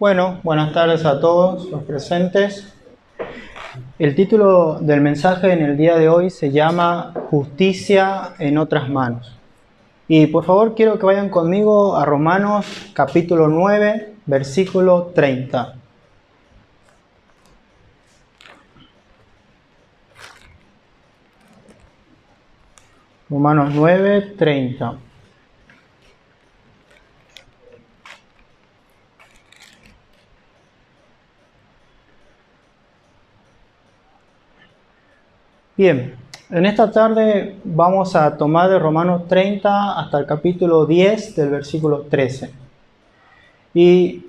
Bueno, buenas tardes a todos los presentes. El título del mensaje en el día de hoy se llama Justicia en otras manos. Y por favor quiero que vayan conmigo a Romanos capítulo 9, versículo 30. Romanos 9, 30. Bien, en esta tarde vamos a tomar de Romanos 30 hasta el capítulo 10 del versículo 13. Y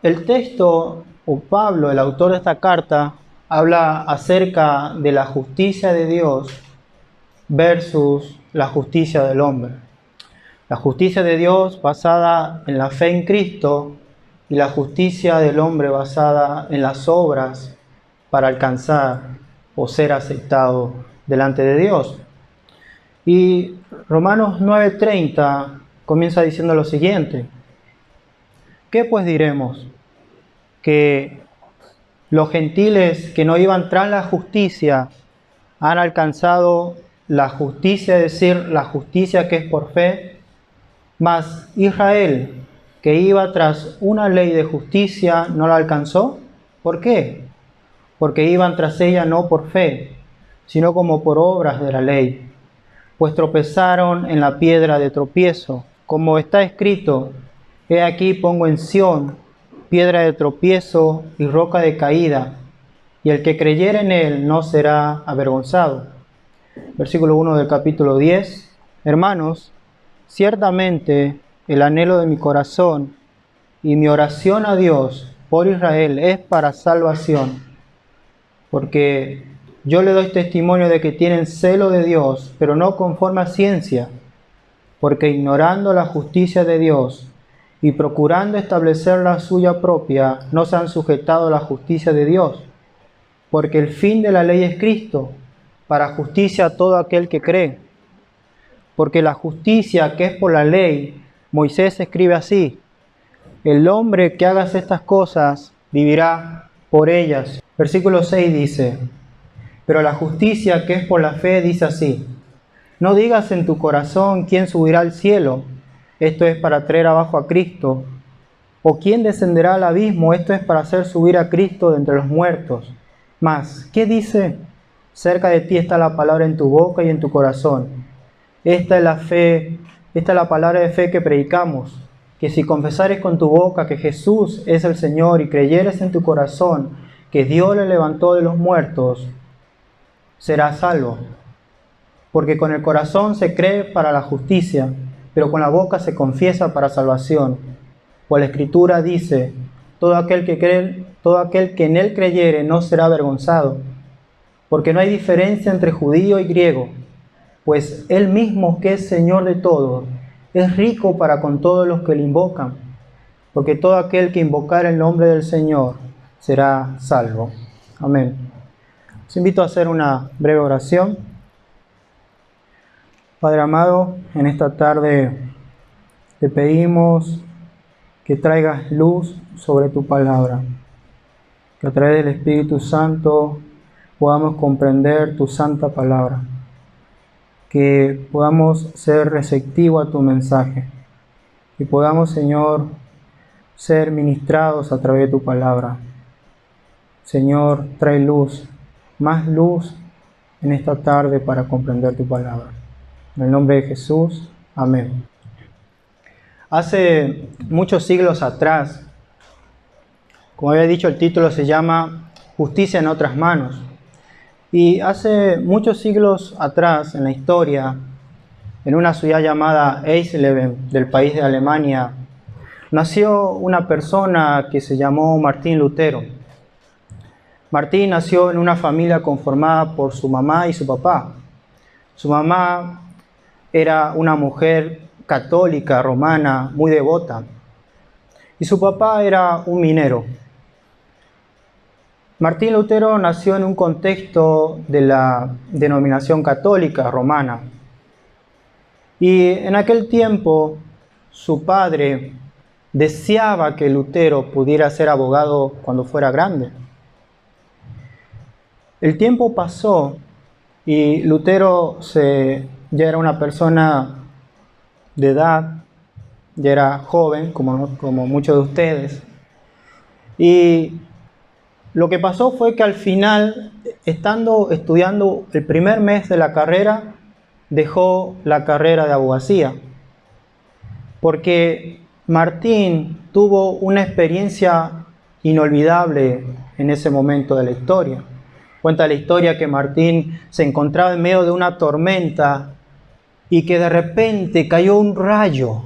el texto, o Pablo, el autor de esta carta, habla acerca de la justicia de Dios versus la justicia del hombre. La justicia de Dios basada en la fe en Cristo y la justicia del hombre basada en las obras para alcanzar o ser aceptado delante de Dios. Y Romanos 9:30 comienza diciendo lo siguiente: ¿qué pues diremos? ¿Que los gentiles que no iban tras la justicia han alcanzado la justicia, es decir, la justicia que es por fe? Mas Israel, que iba tras una ley de justicia, ¿no la alcanzó? ¿Por qué? Porque iban tras ella no por fe, sino como por obras de la ley. Pues tropezaron en la piedra de tropiezo, como está escrito: He aquí pongo en Sión piedra de tropiezo y roca de caída, y el que creyere en él no será avergonzado. Versículo 1 del capítulo 10. Hermanos, ciertamente el anhelo de mi corazón y mi oración a Dios por Israel es para salvación, porque yo le doy testimonio de que tienen celo de Dios, pero no conforme a ciencia, porque ignorando la justicia de Dios y procurando establecer la suya propia, no se han sujetado a la justicia de Dios, porque el fin de la ley es Cristo, para justicia a todo aquel que cree. Porque la justicia que es por la ley, Moisés escribe así: el hombre que haga estas cosas vivirá por ellas. Versículo 6 dice: pero la justicia que es por la fe dice así: no digas en tu corazón quién subirá al cielo, esto es para traer abajo a Cristo, o quién descenderá al abismo, esto es para hacer subir a Cristo de entre los muertos. Mas, ¿qué dice? Cerca de ti está la palabra en tu boca y en tu corazón. Esta es la fe, esta es la palabra de fe que predicamos, que si confesares con tu boca que Jesús es el Señor y creyeres en tu corazón que Dios le levantó de los muertos, serás salvo. Porque con el corazón se cree para la justicia, pero con la boca se confiesa para salvación. Pues la Escritura dice: todo aquel que en él creyere no será avergonzado, porque no hay diferencia entre judío y griego, pues él mismo, que es Señor de todos, es rico para con todos los que le invocan, porque todo aquel que invocar el nombre del Señor será salvo. Amén. Os invito a hacer una breve oración. Padre amado, en esta tarde te pedimos que traigas luz sobre tu palabra, que a través del Espíritu Santo podamos comprender tu santa palabra, que podamos ser receptivos a tu mensaje, que podamos, Señor, ser ministrados a través de tu palabra. Señor, trae luz, más luz en esta tarde para comprender tu palabra. En el nombre de Jesús, amén. Hace muchos siglos atrás, como había dicho, el título se llama Justicia en otras manos. Y hace muchos siglos atrás, en la historia, en una ciudad llamada Eisleben, del país de Alemania, nació una persona que se llamó Martín Lutero. Martín nació en una familia conformada por su mamá y su papá. Su mamá era una mujer católica romana muy devota y su papá era un minero. Martín Lutero nació en un contexto de la denominación católica romana y en aquel tiempo su padre deseaba que Lutero pudiera ser abogado cuando fuera grande. El tiempo pasó y Lutero ya era una persona de edad, ya era joven, como muchos de ustedes. Y lo que pasó fue que al final, estudiando el primer mes de la carrera, dejó la carrera de abogacía. Porque Martín tuvo una experiencia inolvidable en ese momento de la historia. Cuenta la historia que Martín se encontraba en medio de una tormenta y que de repente cayó un rayo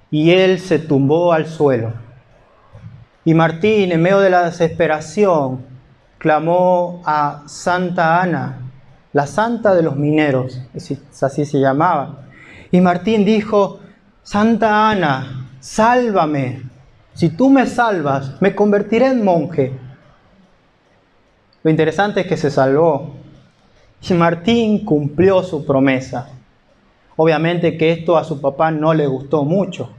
y él se tumbó al suelo. Y Martín, en medio de la desesperación, clamó a Santa Ana, la santa de los mineros, así se llamaba. Y Martín dijo: Santa Ana, sálvame. Si tú me salvas, me convertiré en monje. Lo interesante es que se salvó. Y Martín cumplió su promesa. Obviamente que esto a su papá no le gustó mucho.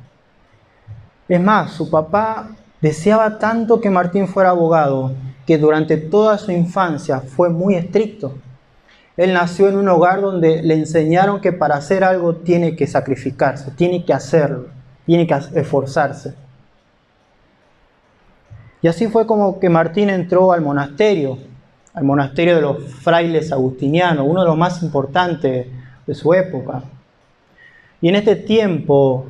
Es más, su papá deseaba tanto que Martín fuera abogado que durante toda su infancia fue muy estricto. Él nació en un hogar donde le enseñaron que para hacer algo tiene que sacrificarse, tiene que hacerlo, tiene que esforzarse. Y así fue como que Martín entró al monasterio de los frailes agustinianos, uno de los más importantes de su época. Y en este tiempo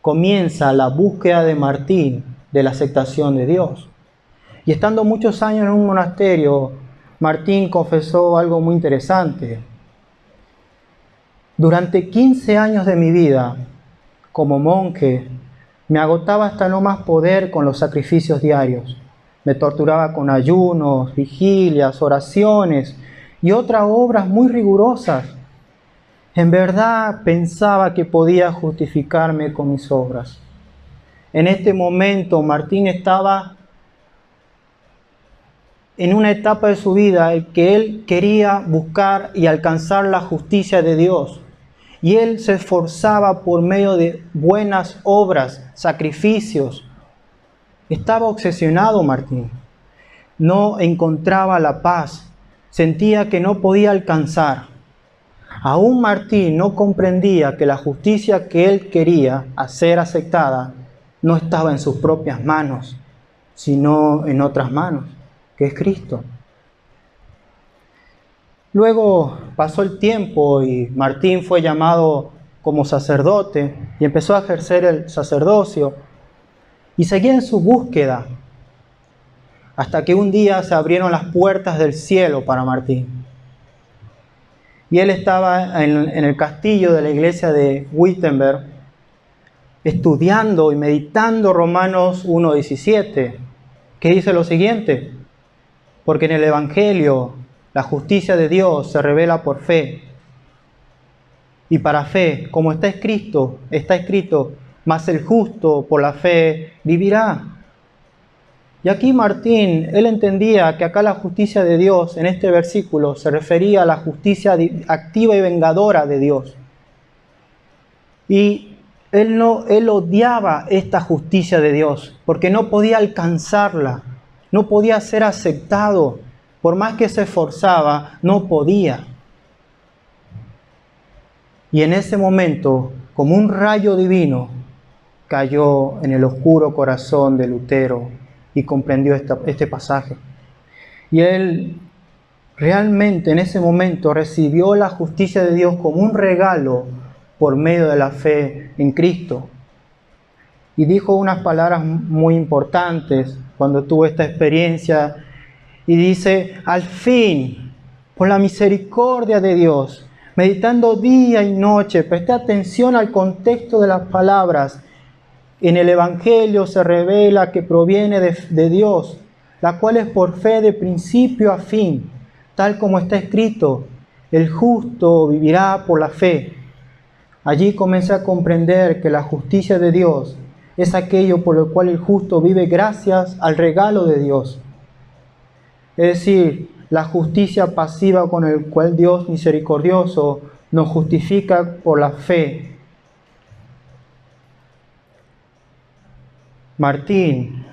comienza la búsqueda de Martín de la aceptación de Dios. Y estando muchos años en un monasterio, Martín confesó algo muy interesante. Durante 15 años de mi vida como monje, me agotaba hasta no más poder con los sacrificios diarios. Me torturaba con ayunos, vigilias, oraciones y otras obras muy rigurosas. En verdad pensaba que podía justificarme con mis obras. En este momento Martín estaba en una etapa de su vida en que él quería buscar y alcanzar la justicia de Dios. Y él se esforzaba por medio de buenas obras, sacrificios. Estaba obsesionado Martín. No encontraba la paz. Sentía que no podía alcanzar. Aún Martín no comprendía que la justicia que él quería hacer aceptada no estaba en sus propias manos, sino en otras manos, que es Cristo. Luego pasó el tiempo y Martín fue llamado como sacerdote y empezó a ejercer el sacerdocio y seguía en su búsqueda hasta que un día se abrieron las puertas del cielo para Martín. Y él estaba en el castillo de la iglesia de Wittenberg estudiando y meditando Romanos 1:17, que dice lo siguiente: porque en el Evangelio la justicia de Dios se revela por fe. Y para fe, como está escrito, mas el justo por la fe vivirá. Y aquí Martín, él entendía que acá la justicia de Dios, en este versículo, se refería a la justicia activa y vengadora de Dios. Y él odiaba esta justicia de Dios, porque no podía alcanzarla, no podía ser aceptado. Por más que se esforzaba, no podía. Y en ese momento, como un rayo divino, cayó en el oscuro corazón de Lutero y comprendió este pasaje. Y él realmente en ese momento recibió la justicia de Dios como un regalo por medio de la fe en Cristo. Y dijo unas palabras muy importantes cuando tuvo esta experiencia. Y dice: al fin, por la misericordia de Dios, meditando día y noche, presté atención al contexto de las palabras. En el Evangelio se revela que proviene de Dios, la cual es por fe de principio a fin, tal como está escrito: el justo vivirá por la fe. Allí comencé a comprender que la justicia de Dios es aquello por lo cual el justo vive gracias al regalo de Dios. Es decir, la justicia pasiva con el cual Dios misericordioso nos justifica por la fe. Martín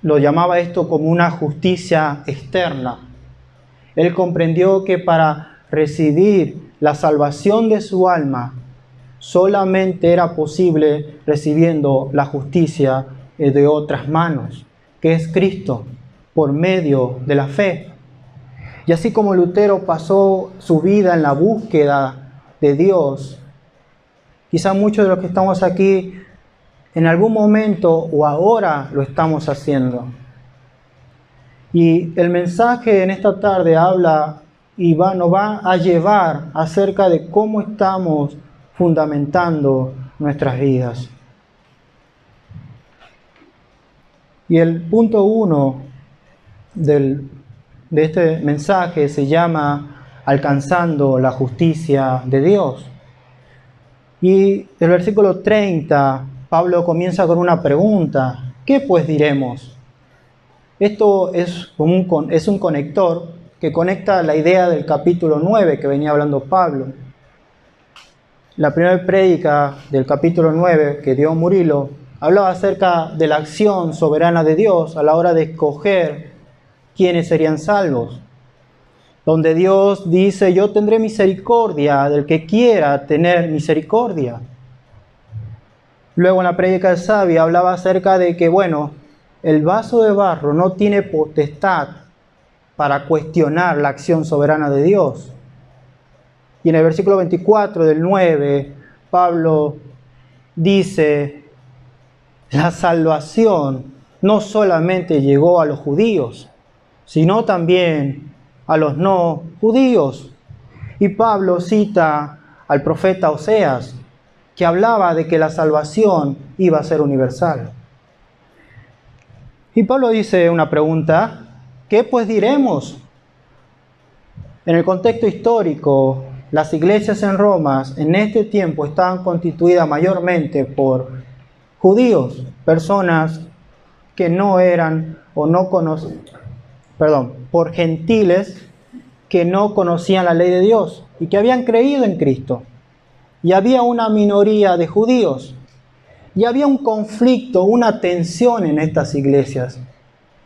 lo llamaba esto como una justicia externa. Él comprendió que para recibir la salvación de su alma, solamente era posible recibiendo la justicia de otras manos, que es Cristo, por medio de la fe. Y así como Lutero pasó su vida en la búsqueda de Dios, quizá muchos de los que estamos aquí en algún momento o ahora lo estamos haciendo. Y el mensaje en esta tarde habla y nos va a llevar acerca de cómo estamos fundamentando nuestras vidas. Y el punto 1 de este mensaje se llama alcanzando la justicia de Dios. Y el versículo 30, Pablo comienza con una pregunta: ¿qué pues diremos? Esto es un conector que conecta la idea del capítulo 9 que venía hablando Pablo. La primera prédica del capítulo 9 que dio Murilo hablaba acerca de la acción soberana de Dios a la hora de escoger quiénes serían salvos. Donde Dios dice: yo tendré misericordia del que quiera tener misericordia. Luego en la prédica de Sabia hablaba acerca de que, el vaso de barro no tiene potestad para cuestionar la acción soberana de Dios. Y en el versículo 24 del 9, Pablo dice: la salvación no solamente llegó a los judíos, sino también a los no judíos. Y Pablo cita al profeta Oseas, que hablaba de que la salvación iba a ser universal. Y Pablo dice una pregunta: ¿qué pues diremos? En el contexto histórico, las iglesias en Roma en este tiempo estaban constituidas mayormente por judíos, personas que no eran o no conocían, por gentiles que no conocían la ley de Dios y que habían creído en Cristo. Y había una minoría de judíos. Y había un conflicto, una tensión en estas iglesias.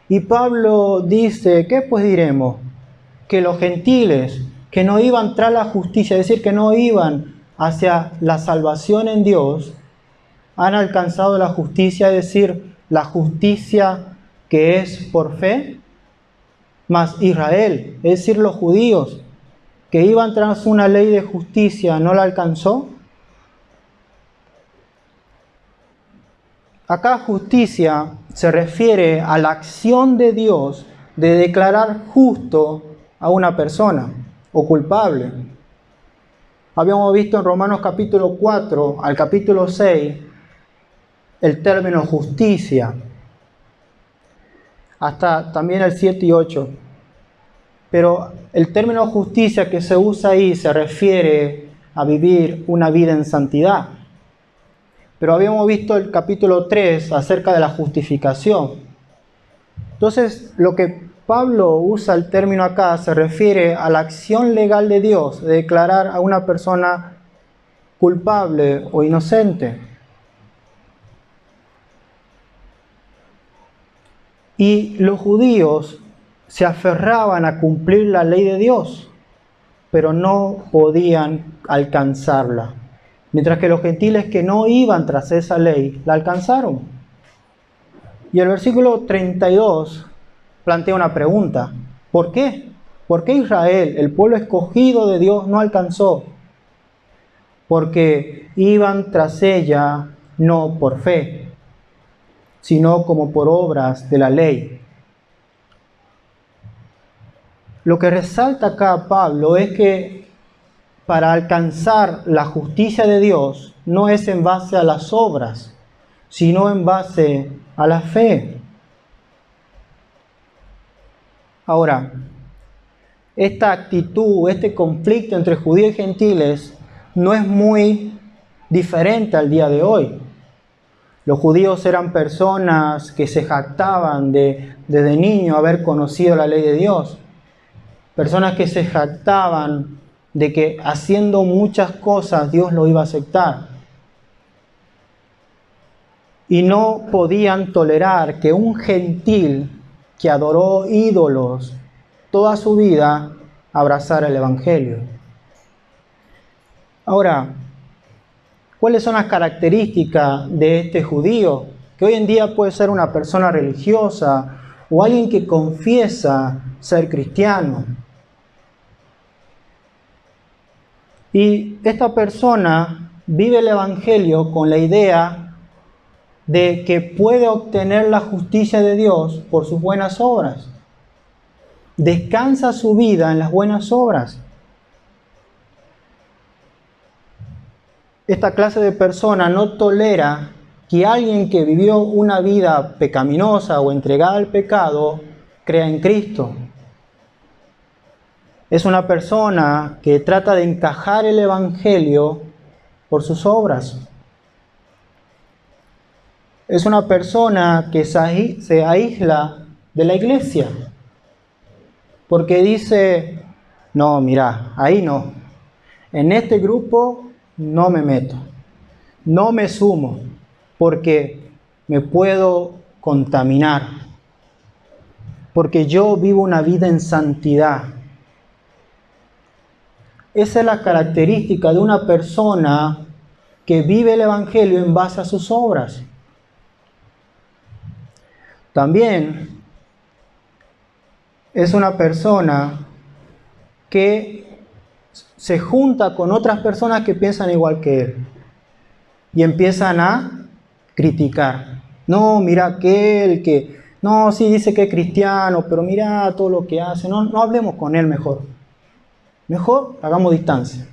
Y Pablo dice: ¿qué pues diremos? Que los gentiles que no iban tras la justicia, es decir, que no iban hacia la salvación en Dios, han alcanzado la justicia, es decir, la justicia que es por fe. Mas Israel, es decir, los judíos que iban tras una ley de justicia, ¿no la alcanzó? Acá justicia se refiere a la acción de Dios de declarar justo a una persona o culpable. Habíamos visto en Romanos capítulo 4 al capítulo 6 el término justicia, hasta también el 7 y 8. Pero el término justicia que se usa ahí se refiere a vivir una vida en santidad. Pero habíamos visto el capítulo 3 acerca de la justificación. Entonces, lo que Pablo usa el término acá se refiere a la acción legal de Dios de declarar a una persona culpable o inocente. Y los judíos se aferraban a cumplir la ley de Dios, pero no podían alcanzarla. Mientras que los gentiles que no iban tras esa ley, la alcanzaron. Y el versículo 32 plantea una pregunta: ¿por qué? ¿Por qué Israel, el pueblo escogido de Dios, no alcanzó? Porque iban tras ella no por fe, sino como por obras de la ley. Lo que resalta acá Pablo es que para alcanzar la justicia de Dios no es en base a las obras, sino en base a la fe. Ahora, esta actitud, este conflicto entre judíos y gentiles no es muy diferente al día de hoy. Los judíos eran personas que se jactaban desde niño haber conocido la ley de Dios. Personas que se jactaban de que haciendo muchas cosas Dios lo iba a aceptar. y no podían tolerar que un gentil que adoró ídolos toda su vida abrazara el Evangelio. Ahora, ¿cuáles son las características de este judío? Que hoy en día puede ser una persona religiosa o alguien que confiesa ser cristiano. Y esta persona vive el Evangelio con la idea de que puede obtener la justicia de Dios por sus buenas obras. Descansa su vida en las buenas obras. Esta clase de persona no tolera que alguien que vivió una vida pecaminosa o entregada al pecado crea en Cristo. Es una persona que trata de encajar el Evangelio por sus obras. Es una persona que se aísla de la iglesia porque dice, no, mira, ahí no. En este grupo no me meto, no me sumo, porque me puedo contaminar, porque yo vivo una vida en santidad. Esa es la característica de una persona que vive el Evangelio en base a sus obras. También es una persona que se junta con otras personas que piensan igual que él y empiezan a criticar. No, mira aquel que, no, sí dice que es cristiano, pero mira todo lo que hace. No hablemos con él mejor. Mejor hagamos distancia.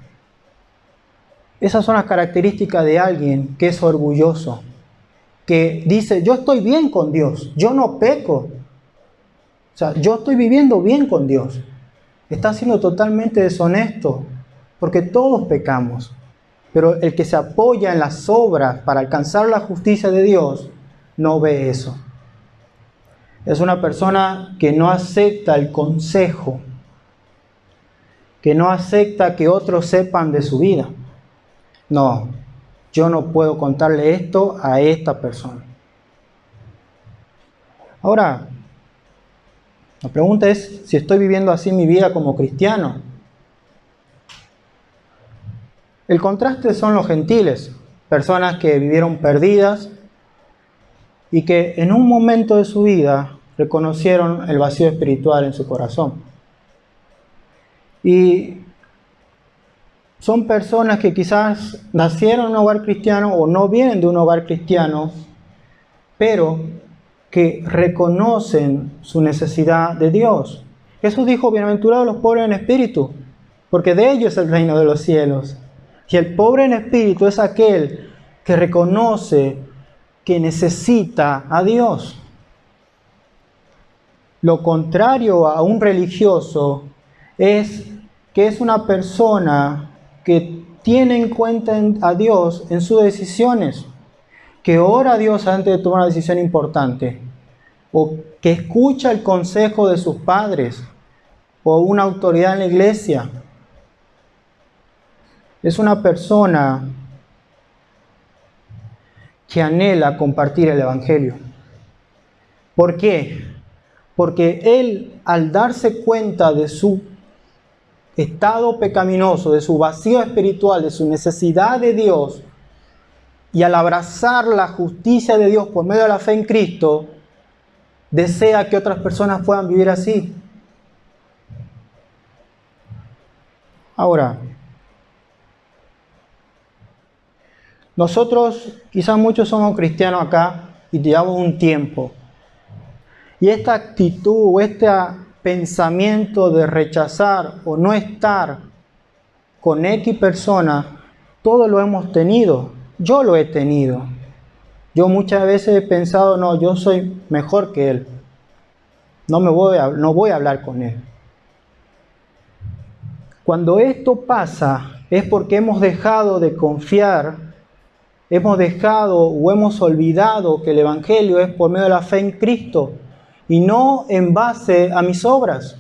Esas son las características de alguien que es orgulloso, que dice, yo estoy bien con Dios, yo no peco. O sea, yo estoy viviendo bien con Dios. Está siendo totalmente deshonesto, porque todos pecamos. Pero el que se apoya en las obras para alcanzar la justicia de Dios, no ve eso. Es una persona que no acepta el consejo, que no acepta que otros sepan de su vida. No, yo no puedo contarle esto a esta persona. Ahora, la pregunta es si estoy viviendo así mi vida como cristiano. El contraste son los gentiles, personas que vivieron perdidas y que en un momento de su vida reconocieron el vacío espiritual en su corazón. Y son personas que quizás nacieron en un hogar cristiano o no vienen de un hogar cristiano, pero que reconocen su necesidad de Dios. Jesús dijo, bienaventurados los pobres en espíritu, porque de ellos es el reino de los cielos. Y el pobre en espíritu es aquel que reconoce que necesita a Dios. Lo contrario a un religioso es que es una persona que tiene en cuenta a Dios en sus decisiones, que ora a Dios antes de tomar una decisión importante, o que escucha el consejo de sus padres, o una autoridad en la iglesia. Es una persona que anhela compartir el Evangelio. ¿Por qué? Porque él, al darse cuenta de su estado pecaminoso, de su vacío espiritual, de su necesidad de Dios, y al abrazar la justicia de Dios por medio de la fe en Cristo, desea que otras personas puedan vivir así. Ahora, nosotros, quizás muchos somos cristianos acá y llevamos un tiempo. Y esta actitud o este pensamiento de rechazar o no estar con X persona, todos lo hemos tenido. Yo lo he tenido. Yo muchas veces he pensado, no, yo soy mejor que él. No voy a hablar con él. Cuando esto pasa es porque hemos dejado de confiar, hemos dejado o hemos olvidado que el Evangelio es por medio de la fe en Cristo y no en base a mis obras.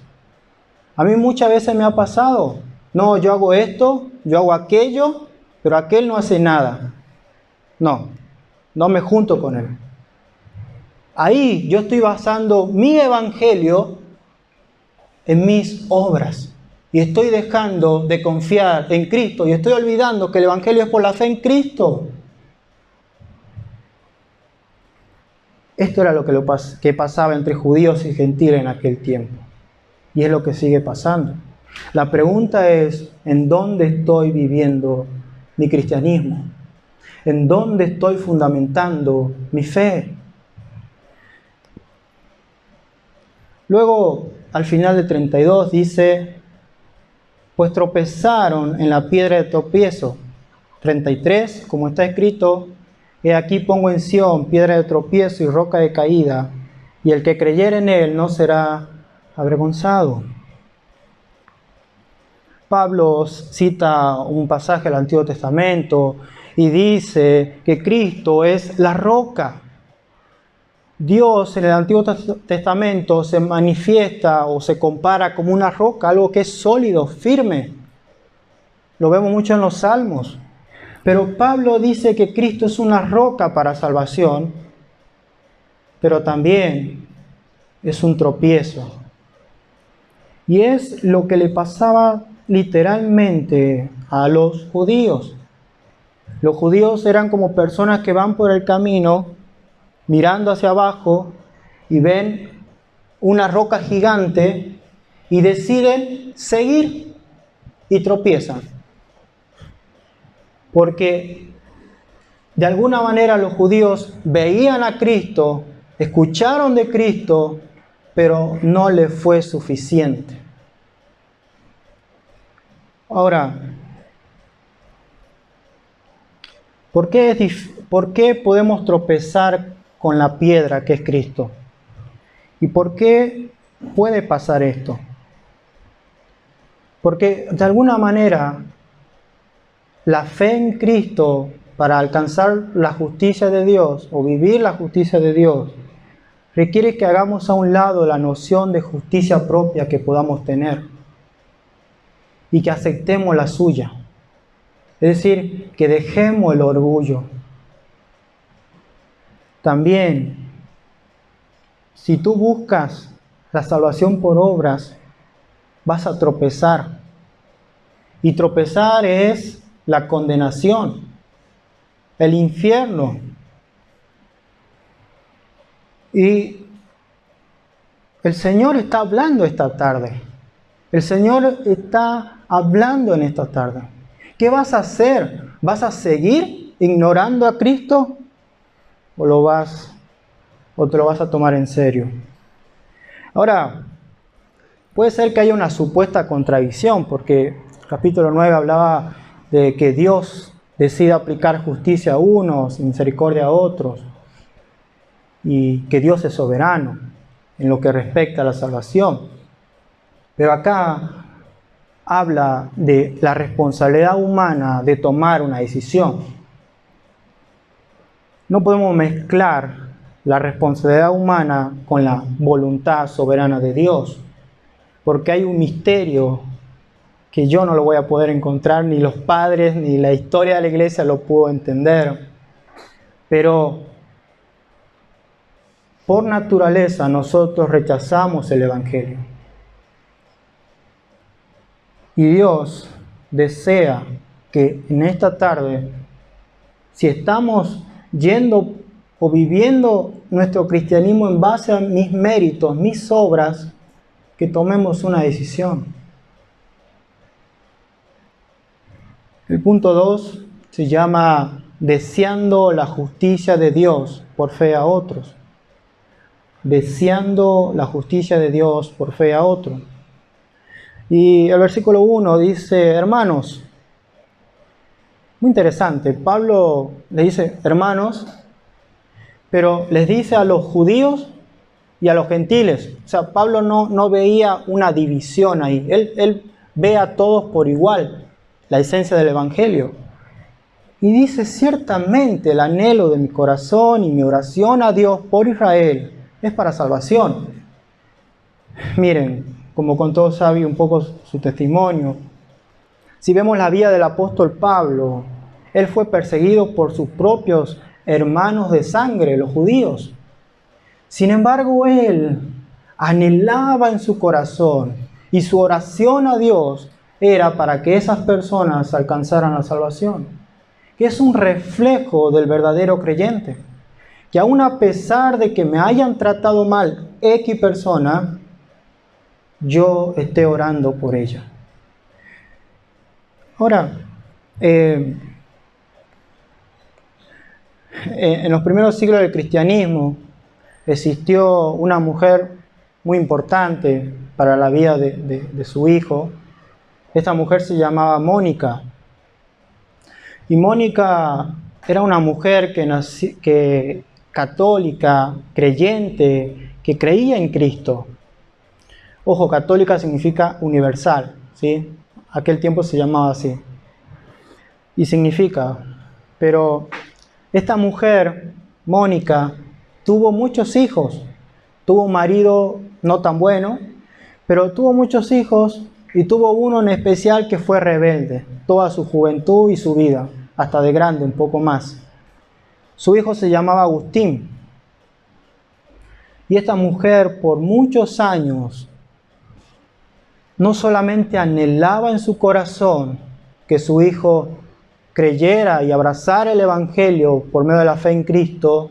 A mí muchas veces me ha pasado, no, yo hago esto, yo hago aquello, pero aquel no hace nada. No no me junto con él. Ahí yo estoy basando mi evangelio en mis obras. Y estoy dejando de confiar en Cristo y estoy olvidando que el evangelio es por la fe en Cristo. Esto era lo que pasaba entre judíos y gentiles en aquel tiempo. Y es lo que sigue pasando. La pregunta es, ¿en dónde estoy viviendo mi cristianismo? ¿En dónde estoy fundamentando mi fe? Luego, al final del 32 dice, pues tropezaron en la piedra de tropiezo. 33, como está escrito, he aquí pongo en Sión piedra de tropiezo y roca de caída, y el que creyere en él no será avergonzado. Pablo cita un pasaje del Antiguo Testamento y dice que Cristo es la roca. Dios en el Antiguo Testamento se manifiesta o se compara como una roca, algo que es sólido, firme. Lo vemos mucho en los Salmos. Pero Pablo dice que Cristo es una roca para salvación, pero también es un tropiezo. Y es lo que le pasaba literalmente a los judíos. Los judíos eran como personas que van por el camino mirando hacia abajo y ven una roca gigante y deciden seguir y tropiezan. Porque de alguna manera los judíos veían a Cristo, escucharon de Cristo, pero no les fue suficiente. Ahora, ¿por qué podemos tropezar con la piedra que es Cristo? ¿Y por qué puede pasar esto? Porque de alguna manera la fe en Cristo para alcanzar la justicia de Dios o vivir la justicia de Dios requiere que hagamos a un lado la noción de justicia propia que podamos tener y que aceptemos la suya. Es decir, que dejemos el orgullo. También, si tú buscas la salvación por obras, vas a tropezar. Y tropezar es la condenación, el infierno. Y el Señor está hablando esta tarde. El Señor está hablando en esta tarde. ¿Qué vas a hacer? ¿Vas a seguir ignorando a Cristo? ¿O te lo vas a tomar en serio? Ahora, puede ser que haya una supuesta contradicción, porque el capítulo 9 hablaba de que Dios decide aplicar justicia a unos y misericordia a otros, y que Dios es soberano en lo que respecta a la salvación. Pero acá habla de la responsabilidad humana de tomar una decisión. No podemos mezclar la responsabilidad humana con la voluntad soberana de Dios, porque hay un misterio que yo no lo voy a poder encontrar, ni los padres, ni la historia de la iglesia lo pudo entender. Pero por naturaleza nosotros rechazamos el Evangelio. Y Dios desea que en esta tarde, si estamos yendo o viviendo nuestro cristianismo en base a mis méritos, mis obras, que tomemos una decisión. El punto 2 se llama deseando la justicia de Dios por fe a otros. Deseando la justicia de Dios por fe a otros. Y el versículo 1 dice, hermanos, muy interesante, Pablo le dice hermanos, pero les dice a los judíos y a los gentiles. O sea, Pablo no veía una división ahí, él ve a todos por igual, la esencia del Evangelio. Y dice, ciertamente el anhelo de mi corazón y mi oración a Dios por Israel es para salvación. Miren, como contó Xavi un poco su testimonio, si vemos la vida del apóstol Pablo, él fue perseguido por sus propios hermanos de sangre, los judíos. Sin embargo, él anhelaba en su corazón y su oración a Dios era para que esas personas alcanzaran la salvación, que es un reflejo del verdadero creyente, que aun a pesar de que me hayan tratado mal X persona, yo esté orando por ella. Ahora, en los primeros siglos del cristianismo existió una mujer muy importante para la vida de su hijo. Esta mujer se llamaba Mónica. Y Mónica era una mujer que católica, creyente, que creía en Cristo. Ojo, católica significa universal, ¿sí? Aquel tiempo se llamaba así. Y significa, pero esta mujer, Mónica, tuvo muchos hijos. Tuvo un marido no tan bueno, pero tuvo muchos hijos y tuvo uno en especial que fue rebelde, toda su juventud y su vida, hasta de grande, un poco más. Su hijo se llamaba Agustín. Y esta mujer por muchos años no solamente anhelaba en su corazón que su hijo creyera y abrazara el Evangelio por medio de la fe en Cristo,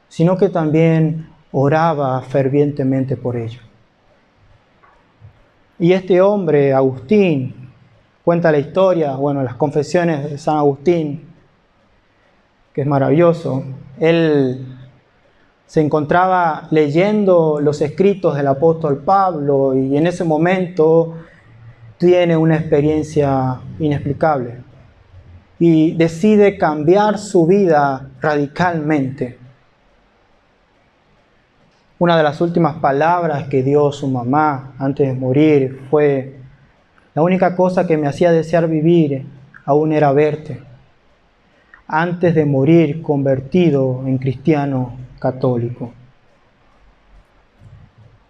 sino que también oraba fervientemente por ello. Y este hombre, Agustín, cuenta la historia, las confesiones de San Agustín, que es maravilloso. Él se encontraba leyendo los escritos del apóstol Pablo y en ese momento tiene una experiencia inexplicable y decide cambiar su vida radicalmente. Una de las últimas palabras que dio su mamá antes de morir fue: la única cosa que me hacía desear vivir aún era verte. Antes de morir convertido en cristiano católico.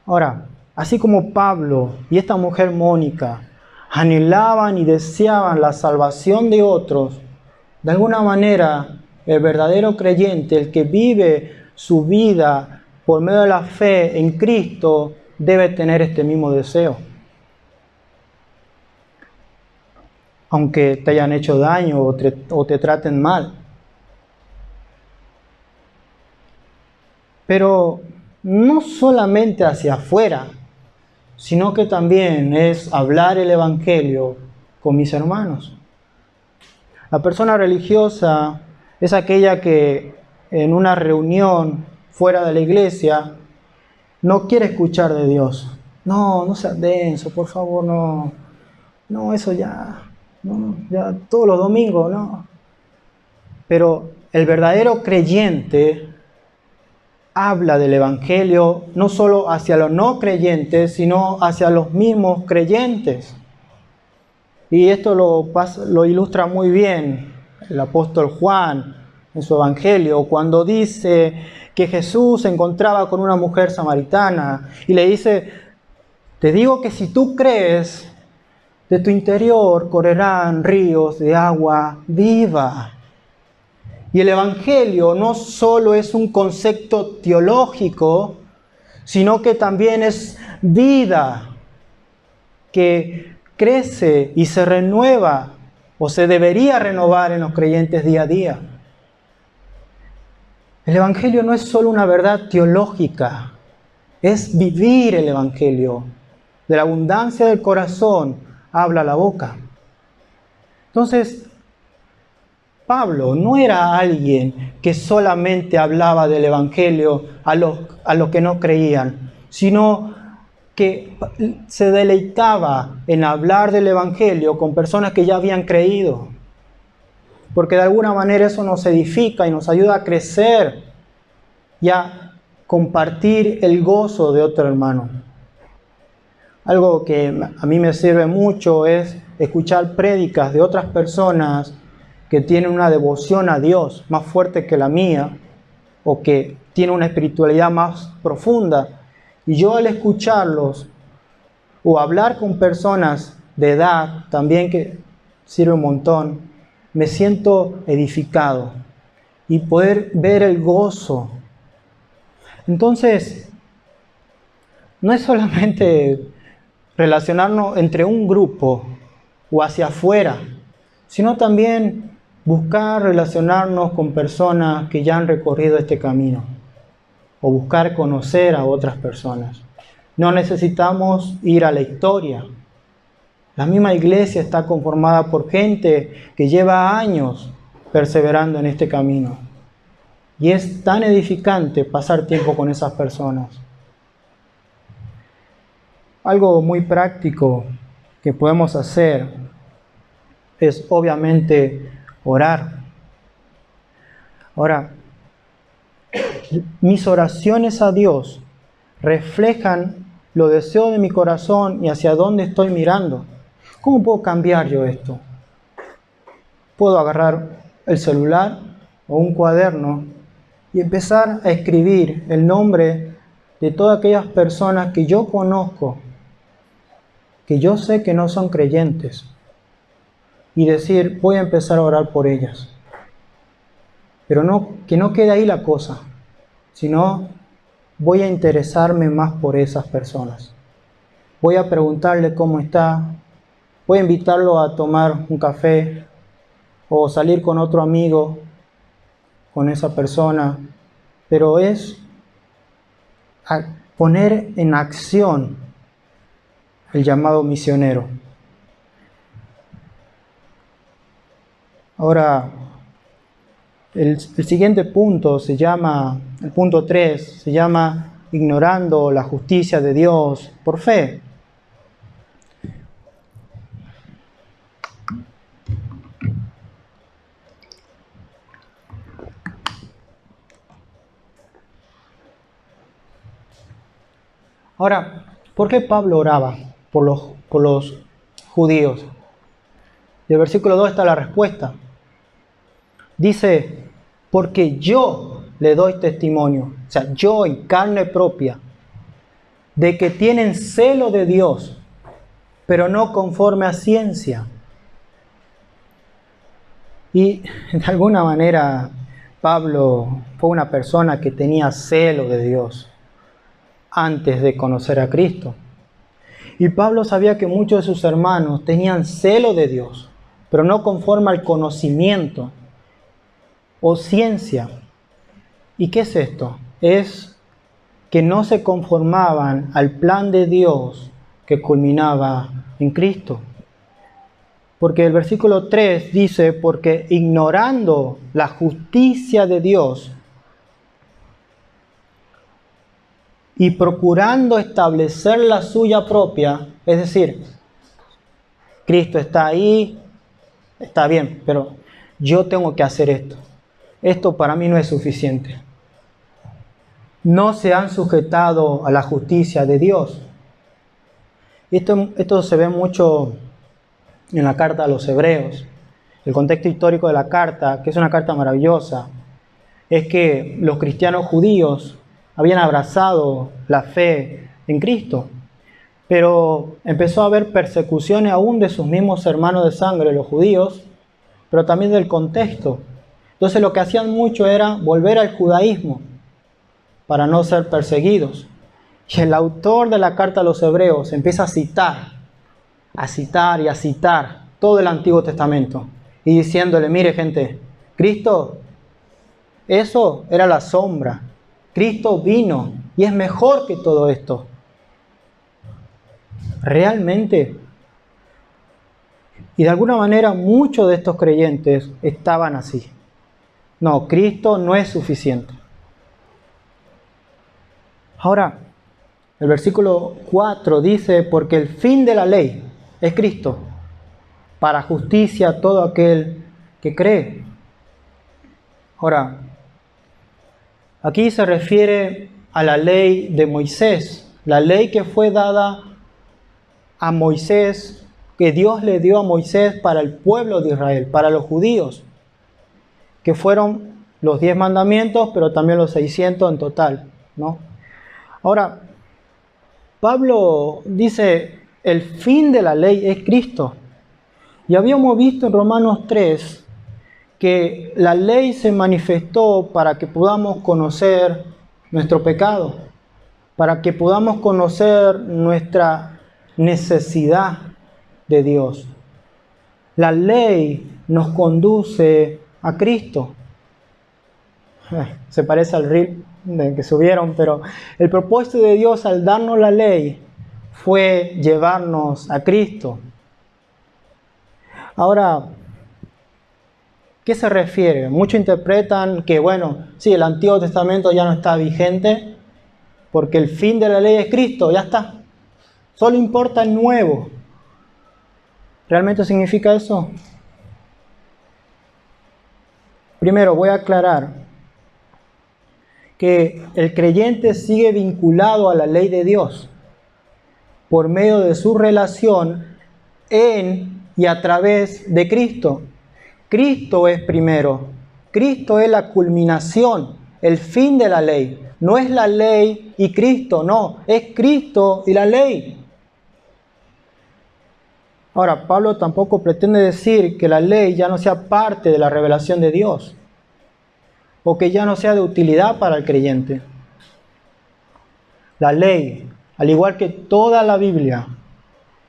Ahora, así como Pablo y esta mujer Mónica anhelaban y deseaban la salvación de otros, de alguna manera el verdadero creyente, el que vive su vida por medio de la fe en Cristo, debe tener este mismo deseo. Aunque te hayan hecho daño o te traten mal. Pero no solamente hacia afuera, sino que también es hablar el Evangelio con mis hermanos. La persona religiosa es aquella que en una reunión fuera de la iglesia no quiere escuchar de Dios. No seas denso, por favor, no, eso ya todos los domingos, no. Pero el verdadero creyente habla del Evangelio no solo hacia los no creyentes, sino hacia los mismos creyentes. Y esto lo ilustra muy bien el apóstol Juan en su Evangelio, cuando dice que Jesús se encontraba con una mujer samaritana y le dice: te digo que si tú crees, de tu interior correrán ríos de agua viva. Y el Evangelio no solo es un concepto teológico, sino que también es vida que crece y se renueva o se debería renovar en los creyentes día a día. El Evangelio no es solo una verdad teológica, es vivir el Evangelio. De la abundancia del corazón habla la boca. Entonces, Pablo no era alguien que solamente hablaba del Evangelio a los que no creían, sino que se deleitaba en hablar del Evangelio con personas que ya habían creído. Porque de alguna manera eso nos edifica y nos ayuda a crecer y a compartir el gozo de otro hermano. Algo que a mí me sirve mucho es escuchar prédicas de otras personas que tienen una devoción a Dios más fuerte que la mía o que tienen una espiritualidad más profunda. Y yo al escucharlos o hablar con personas de edad también, que sirve un montón, me siento edificado. y poder ver el gozo. Entonces, no es solamente relacionarnos entre un grupo o hacia afuera, sino también buscar relacionarnos con personas que ya han recorrido este camino o buscar conocer a otras personas. No necesitamos ir a la historia. La misma iglesia está conformada por gente que lleva años perseverando en este camino. Y es tan edificante pasar tiempo con esas personas. Algo muy práctico que podemos hacer es obviamente orar. Ahora, mis oraciones a Dios reflejan los deseos de mi corazón y hacia dónde estoy mirando. ¿Cómo puedo cambiar yo esto? Puedo agarrar el celular o un cuaderno y empezar a escribir el nombre de todas aquellas personas que yo conozco, que yo sé que no son creyentes, y decir, voy a empezar a orar por ellas. Pero que no quede ahí la cosa, sino voy a interesarme más por esas personas. Voy a preguntarle cómo está, voy a invitarlo a tomar un café o salir con otro amigo, con esa persona, pero es poner en acción el llamado misionero. Ahora, el siguiente punto se llama, el punto 3, se llama ignorando la justicia de Dios por fe. Ahora, ¿por qué Pablo oraba por los judíos? Y el versículo 2 está la respuesta. Dice, porque yo le doy testimonio, o sea, yo en carne propia, de que tienen celo de Dios, pero no conforme a ciencia. Y de alguna manera Pablo fue una persona que tenía celo de Dios antes de conocer a Cristo. Y Pablo sabía que muchos de sus hermanos tenían celo de Dios, pero no conforme al conocimiento o ciencia. ¿Y qué es esto? Es que no se conformaban al plan de Dios que culminaba en Cristo. Porque el versículo 3 dice, porque ignorando la justicia de Dios y procurando establecer la suya propia, es decir, Cristo está ahí, está bien, pero yo tengo que hacer esto. Esto para mí no es suficiente. No se han sujetado a la justicia de Dios. Esto se ve mucho en la carta a los Hebreos. El contexto histórico de la carta, que es una carta maravillosa, es que los cristianos judíos habían abrazado la fe en Cristo, pero empezó a haber persecuciones aún de sus mismos hermanos de sangre, los judíos, pero también del contexto. Entonces lo que hacían mucho era volver al judaísmo para no ser perseguidos. Y el autor de la carta a los Hebreos empieza a citar todo el Antiguo Testamento y diciéndole, mire gente, Cristo, eso era la sombra. Cristo vino y es mejor que todo esto. Realmente. Y de alguna manera muchos de estos creyentes estaban así. No, Cristo no es suficiente. Ahora, el versículo 4 dice, porque el fin de la ley es Cristo, para justicia a todo aquel que cree. Ahora, aquí se refiere a la ley de Moisés, la ley que fue dada a Moisés, que Dios le dio a Moisés para el pueblo de Israel, para los judíos, que fueron los 10 mandamientos, pero también los 600 en total, ¿no? Ahora, Pablo dice, el fin de la ley es Cristo. Y habíamos visto en Romanos 3, que la ley se manifestó para que podamos conocer nuestro pecado, para que podamos conocer nuestra necesidad de Dios. La ley nos conduce a Cristo. Se parece al reel que subieron, pero el propósito de Dios al darnos la ley fue llevarnos a Cristo. Ahora, ¿qué se refiere? Muchos interpretan que, bueno, sí, el Antiguo Testamento ya no está vigente porque el fin de la ley es Cristo, ya está. Solo importa el nuevo. ¿Realmente significa eso? Primero, voy a aclarar que el creyente sigue vinculado a la ley de Dios por medio de su relación en y a través de Cristo. Cristo es primero. Cristo es la culminación, el fin de la ley. No es la ley y Cristo, no. Es Cristo y la ley. Ahora, Pablo tampoco pretende decir que la ley ya no sea parte de la revelación de Dios o que ya no sea de utilidad para el creyente. La ley, al igual que toda la Biblia,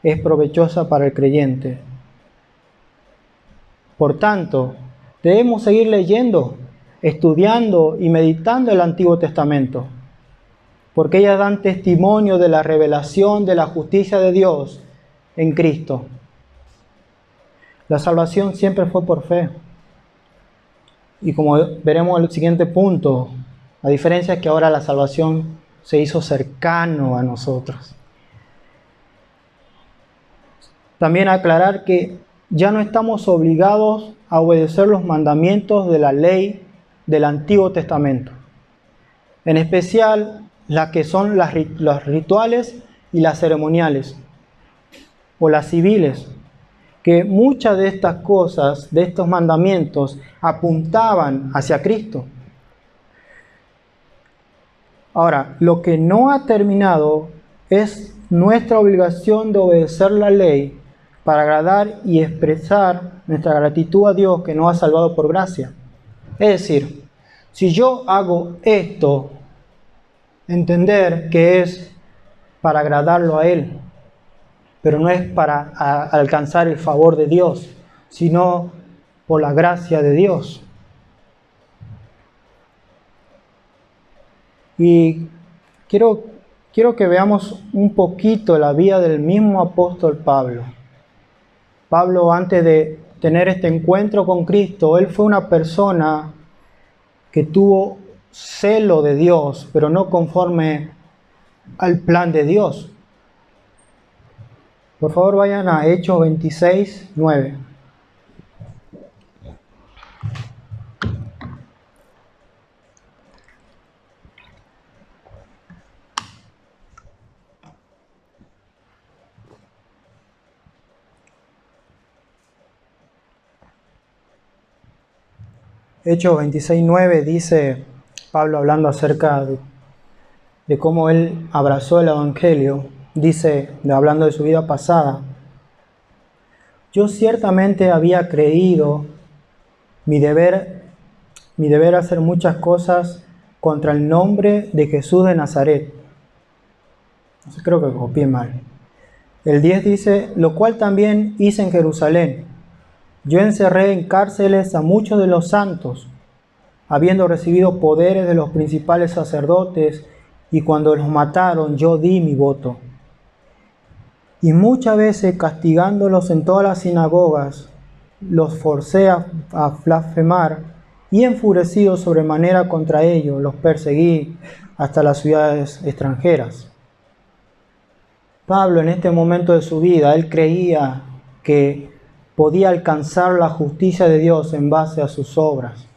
es provechosa para el creyente. Por tanto, debemos seguir leyendo, estudiando y meditando el Antiguo Testamento, porque ellas dan testimonio de la revelación de la justicia de Dios en Cristo. La salvación siempre fue por fe. Y como veremos en el siguiente punto, la diferencia es que ahora la salvación se hizo cercano a nosotros. También aclarar que ya no estamos obligados a obedecer los mandamientos de la ley del Antiguo Testamento. En especial las que son los rituales y las ceremoniales, o las civiles, que muchas de estas cosas, de estos mandamientos, apuntaban hacia Cristo. Ahora, lo que no ha terminado es nuestra obligación de obedecer la ley para agradar y expresar nuestra gratitud a Dios que nos ha salvado por gracia. Es decir, si yo hago esto, entender que es para agradarlo a Él, pero no es para alcanzar el favor de Dios, sino por la gracia de Dios. Y quiero que veamos un poquito la vida del mismo apóstol Pablo. Pablo, antes de tener este encuentro con Cristo, él fue una persona que tuvo celo de Dios, pero no conforme al plan de Dios. Por favor, vayan a Hechos 26, 9. Hechos 26, 9 dice Pablo hablando acerca de cómo él abrazó el Evangelio. Dice, hablando de su vida pasada: yo ciertamente había creído mi deber hacer muchas cosas contra el nombre de Jesús de Nazaret. Entonces creo que copié mal. El 10 dice, lo cual también hice en Jerusalén. Yo encerré en cárceles a muchos de los santos, habiendo recibido poderes de los principales sacerdotes, y cuando los mataron yo di mi voto. Y muchas veces castigándolos en todas las sinagogas, los forcé a blasfemar, y enfurecido sobremanera contra ellos, los perseguí hasta las ciudades extranjeras. Pablo, en este momento de su vida, él creía que podía alcanzar la justicia de Dios en base a sus obras,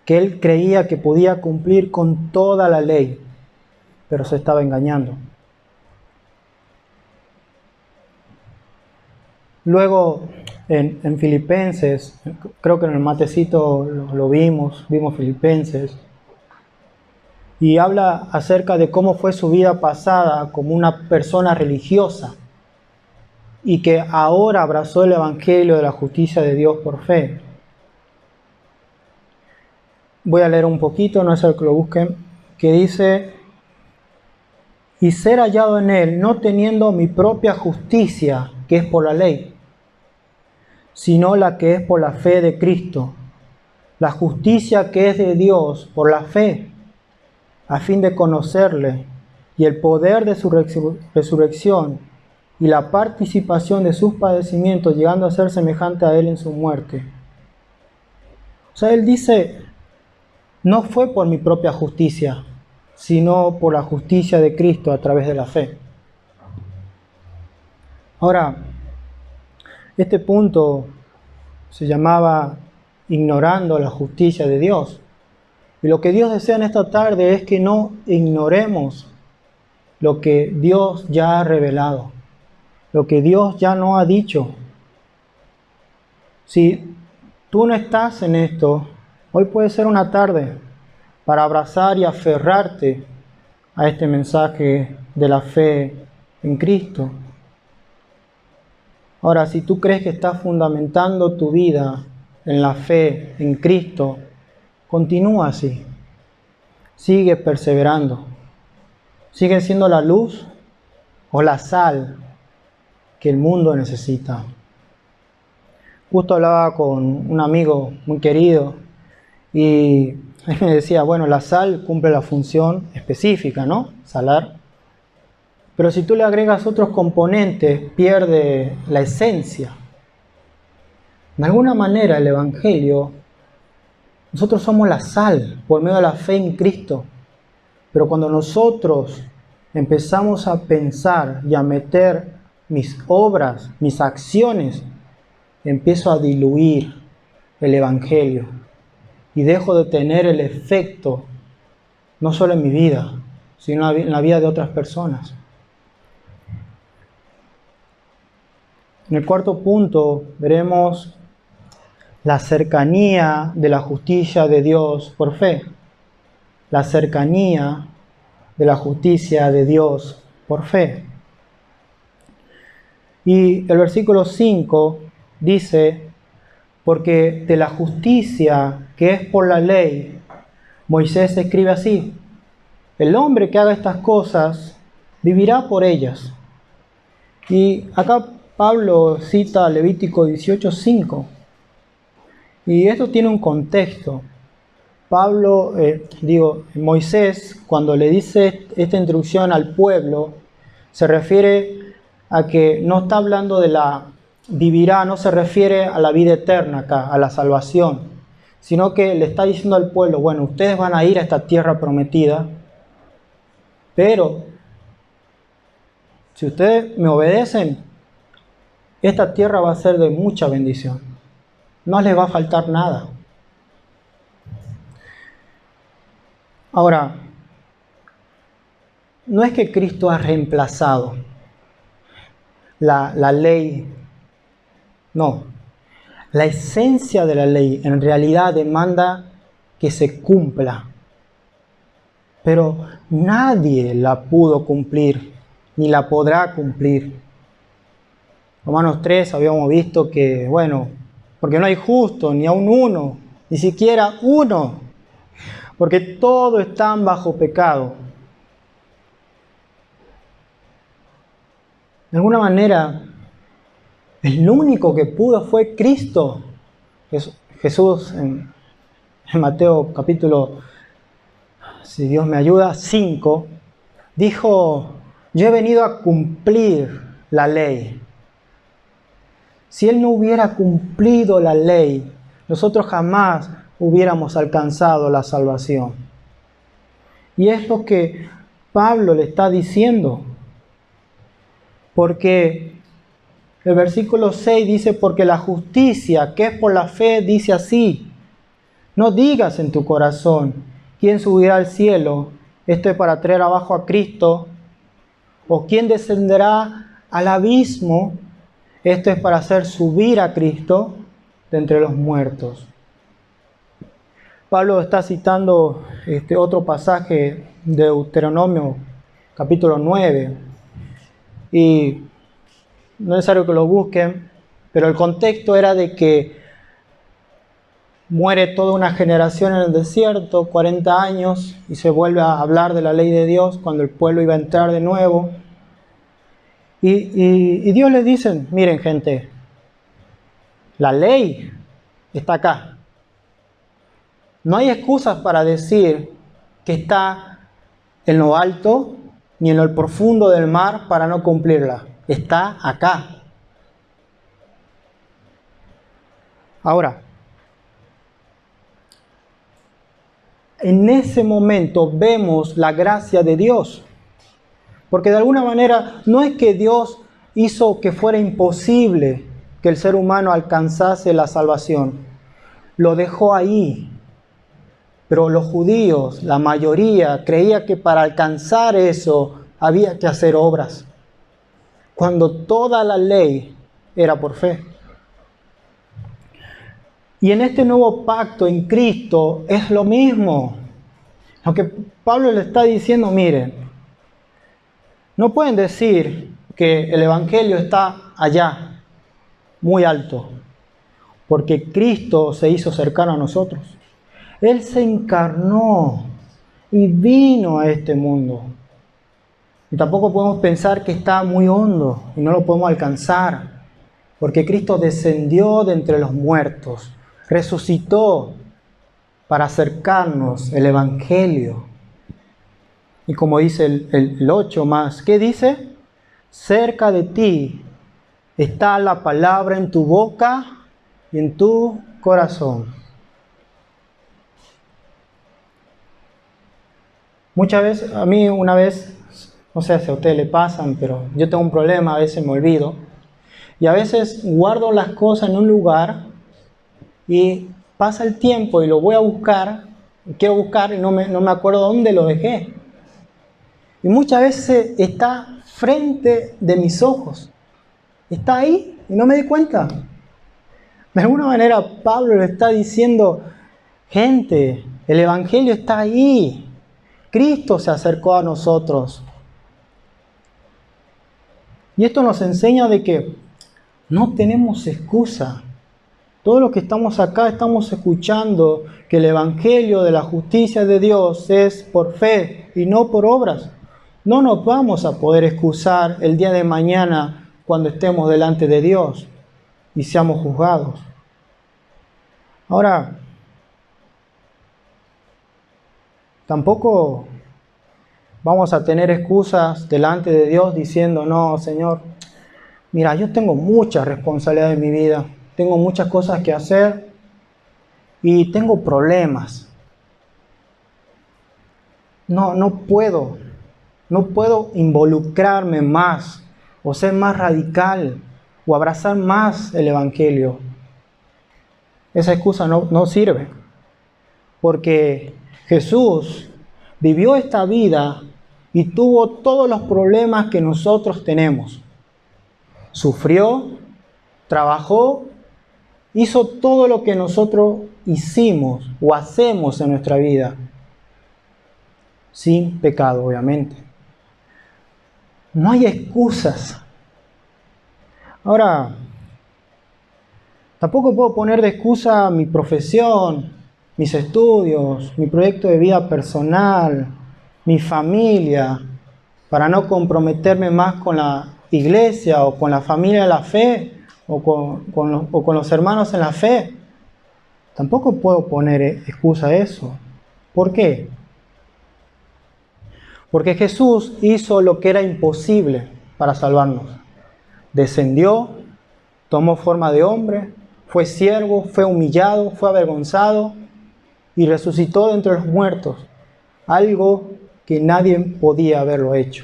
que él creía que podía cumplir con toda la ley, pero se estaba engañando. Luego, en Filipenses, creo que en el matecito lo vimos Filipenses, y habla acerca de cómo fue su vida pasada como una persona religiosa, y que ahora abrazó el Evangelio de la justicia de Dios por fe. voy a leer un poquito, no es el que lo busquen, que dice: y ser hallado en él, no teniendo mi propia justicia, que es por la ley, sino la que es por la fe de Cristo, la justicia que es de Dios por la fe, a fin de conocerle y el poder de su resurrección y la participación de sus padecimientos, llegando a ser semejante a él en su muerte. O sea, él dice: no fue por mi propia justicia, sino por la justicia de Cristo a través de la fe. Ahora, este punto se llamaba ignorando la justicia de Dios. Y lo que Dios desea en esta tarde es que no ignoremos lo que Dios ya ha revelado, lo que Dios ya nos ha dicho. Si tú no estás en esto, hoy puede ser una tarde para abrazar y aferrarte a este mensaje de la fe en Cristo. Ahora, si tú crees que estás fundamentando tu vida en la fe en Cristo, continúa así. Sigue perseverando. Sigue siendo la luz o la sal que el mundo necesita. Justo hablaba con un amigo muy querido y él me decía: bueno, la sal cumple la función específica, ¿no? Salar. Pero si tú le agregas otros componentes, pierde la esencia. De alguna manera el Evangelio, nosotros somos la sal por medio de la fe en Cristo. Pero cuando nosotros empezamos a pensar y a meter mis obras, mis acciones, empiezo a diluir el Evangelio y dejo de tener el efecto no solo en mi vida, sino en la vida de otras personas. En el cuarto punto veremos la cercanía de la justicia de Dios por fe. La cercanía de la justicia de Dios por fe. Y el versículo 5 dice: porque de la justicia que es por la ley, Moisés escribe así: el hombre que haga estas cosas vivirá por ellas. Y acá Pablo cita Levítico 18:5. Y esto tiene un contexto. Moisés, cuando le dice esta instrucción al pueblo, se refiere a que no está hablando de la vivirá, no se refiere a la vida eterna acá, a la salvación, sino que le está diciendo al pueblo: bueno, ustedes van a ir a esta tierra prometida, pero si ustedes me obedecen, esta tierra va a ser de mucha bendición, no les va a faltar nada. Ahora, no es que Cristo ha reemplazado la ley, no. La esencia de la ley en realidad demanda que se cumpla, pero nadie la pudo cumplir, ni la podrá cumplir. Romanos 3 habíamos visto que, bueno, porque no hay justo, ni aun uno, ni siquiera uno, porque todos están bajo pecado. De alguna manera, el único que pudo fue Cristo. Jesús en Mateo capítulo, si Dios me ayuda, 5, dijo: yo he venido a cumplir la ley. Si Él no hubiera cumplido la ley, nosotros jamás hubiéramos alcanzado la salvación. Y es lo que Pablo le está diciendo. Porque el versículo 6 dice: porque la justicia que es por la fe dice así: no digas en tu corazón, ¿quién subirá al cielo? Esto es para traer abajo a Cristo. ¿O quién descenderá al abismo? Esto es para hacer subir a Cristo de entre los muertos. Pablo está citando otro pasaje de Deuteronomio, capítulo 9. Y no es necesario que lo busquen, pero el contexto era de que muere toda una generación en el desierto, 40 años, y se vuelve a hablar de la ley de Dios cuando el pueblo iba a entrar de nuevo. Y Dios les dice, miren gente, la ley está acá. No hay excusas para decir que está en lo alto ni en lo profundo del mar para no cumplirla. Está acá. Ahora, en ese momento vemos la gracia de Dios. Porque de alguna manera no es que Dios hizo que fuera imposible que el ser humano alcanzase la salvación. Lo dejó ahí. Pero los judíos, la mayoría, creía que para alcanzar eso había que hacer obras. Cuando toda la ley era por fe. Y en este nuevo pacto en Cristo es lo mismo. Aunque Pablo le está diciendo, miren, no pueden decir que el Evangelio está allá, muy alto, porque Cristo se hizo cercano a nosotros. Él se encarnó y vino a este mundo. Y tampoco podemos pensar que está muy hondo y no lo podemos alcanzar, porque Cristo descendió de entre los muertos, resucitó para acercarnos el Evangelio. Y como dice el 8 más, ¿qué dice? Cerca de ti está la palabra en tu boca y en tu corazón. Muchas veces, a mí una vez, no sé si a ustedes le pasan, pero yo tengo un problema, a veces me olvido. Y a veces guardo las cosas en un lugar y pasa el tiempo y lo voy a buscar, quiero buscar y no me acuerdo dónde lo dejé. Y muchas veces está frente de mis ojos. Está ahí y no me di cuenta. De alguna manera Pablo le está diciendo, gente, el Evangelio está ahí. Cristo se acercó a nosotros. Y esto nos enseña de que no tenemos excusa. Todos los que estamos acá estamos escuchando que el Evangelio de la justicia de Dios es por fe y no por obras. No nos vamos a poder excusar el día de mañana cuando estemos delante de Dios y seamos juzgados. Ahora, tampoco vamos a tener excusas delante de Dios diciendo, no, Señor, mira, yo tengo muchas responsabilidades en mi vida, tengo muchas cosas que hacer y tengo problemas. No puedo involucrarme más o ser más radical o abrazar más el Evangelio. Esa excusa no sirve, porque Jesús vivió esta vida y tuvo todos los problemas que nosotros tenemos. Sufrió, trabajó, hizo todo lo que nosotros hicimos o hacemos en nuestra vida, sin pecado, obviamente. No hay excusas. Ahora, tampoco puedo poner de excusa mi profesión, mis estudios, mi proyecto de vida personal, mi familia, para no comprometerme más con la iglesia o con la familia de la fe o con los hermanos en la fe. Tampoco puedo poner excusa a eso. ¿Por qué? Porque Jesús hizo lo que era imposible para salvarnos. Descendió, tomó forma de hombre, fue siervo, fue humillado, fue avergonzado y resucitó de entre los muertos, algo que nadie podía haberlo hecho.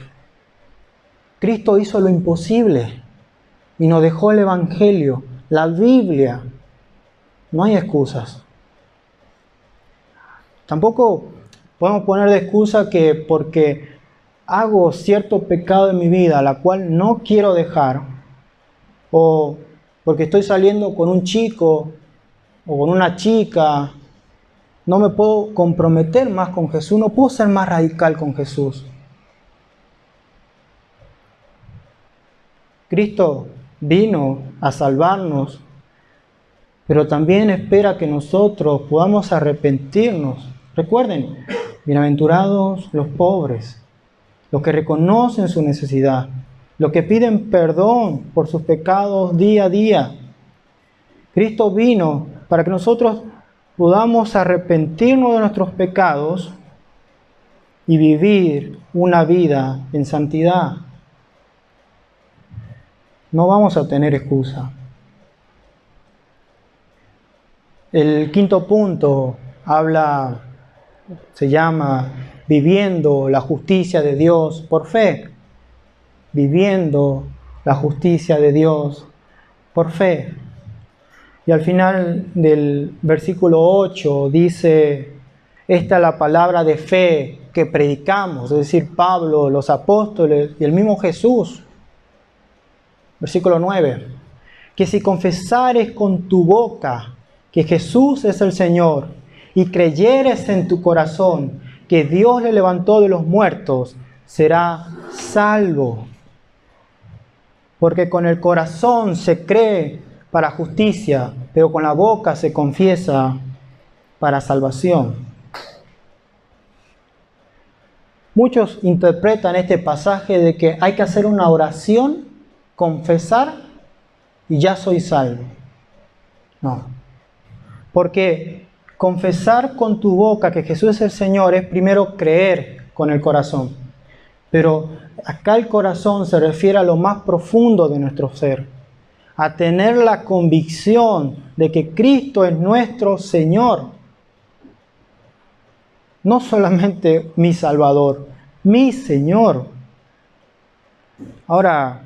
Cristo hizo lo imposible y nos dejó el Evangelio, la Biblia. No hay excusas. Tampoco podemos poner de excusa que porque hago cierto pecado en mi vida, la cual no quiero dejar, o porque estoy saliendo con un chico o con una chica, no me puedo comprometer más con Jesús, no puedo ser más radical con Jesús. Cristo vino a salvarnos pero también espera que nosotros podamos arrepentirnos. Recuerden, bienaventurados los pobres, los que reconocen su necesidad, los que piden perdón por sus pecados día a día. Cristo vino para que nosotros podamos arrepentirnos de nuestros pecados y vivir una vida en santidad. No vamos a tener excusa. El quinto punto se llama viviendo la justicia de Dios por fe. Viviendo la justicia de Dios por fe. Y al final del versículo 8 dice, esta es la palabra de fe que predicamos, es decir, Pablo, los apóstoles y el mismo Jesús. Versículo 9, que si confesares con tu boca que Jesús es el Señor y creyeres en tu corazón que Dios le levantó de los muertos, será salvo. Porque con el corazón se cree para justicia, pero con la boca se confiesa para salvación. Muchos interpretan este pasaje de que hay que hacer una oración, confesar y ya soy salvo. No. Porque confesar con tu boca que Jesús es el Señor es primero creer con el corazón. Pero acá el corazón se refiere a lo más profundo de nuestro ser. A tener la convicción de que Cristo es nuestro Señor. No solamente mi Salvador, mi Señor. Ahora,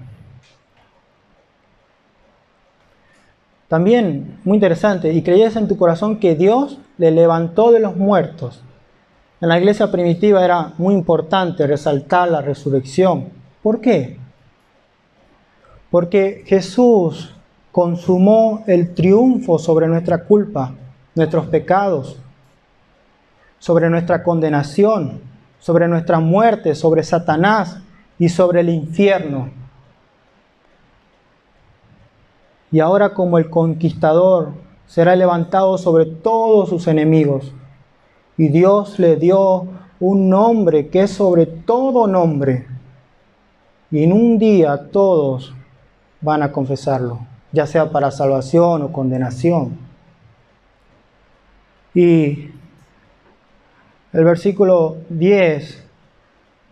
también, muy interesante, y creyes en tu corazón que Dios le levantó de los muertos. En la iglesia primitiva era muy importante resaltar la resurrección. ¿Por qué? Porque Jesús consumó el triunfo sobre nuestra culpa, nuestros pecados, sobre nuestra condenación, sobre nuestra muerte, sobre Satanás y sobre el infierno. Y ahora como el conquistador será levantado sobre todos sus enemigos. Y Dios le dio un nombre que es sobre todo nombre. Y en un día todos van a confesarlo, ya sea para salvación o condenación. Y el versículo 10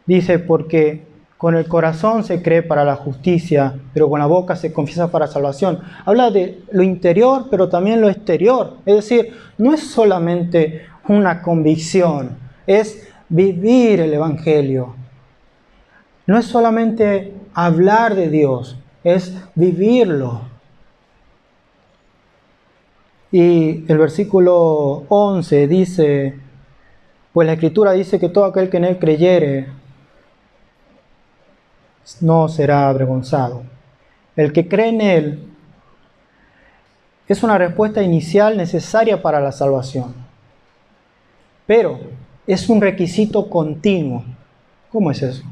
dice, porque con el corazón se cree para la justicia, pero con la boca se confiesa para salvación. Habla de lo interior, pero también lo exterior. Es decir, no es solamente una convicción, es vivir el Evangelio. No es solamente hablar de Dios, es vivirlo. Y el versículo 11 dice, pues la Escritura dice que todo aquel que en Él creyere no será avergonzado. El que cree en Él es una respuesta inicial necesaria para la salvación. Pero es un requisito continuo. ¿Cómo es eso?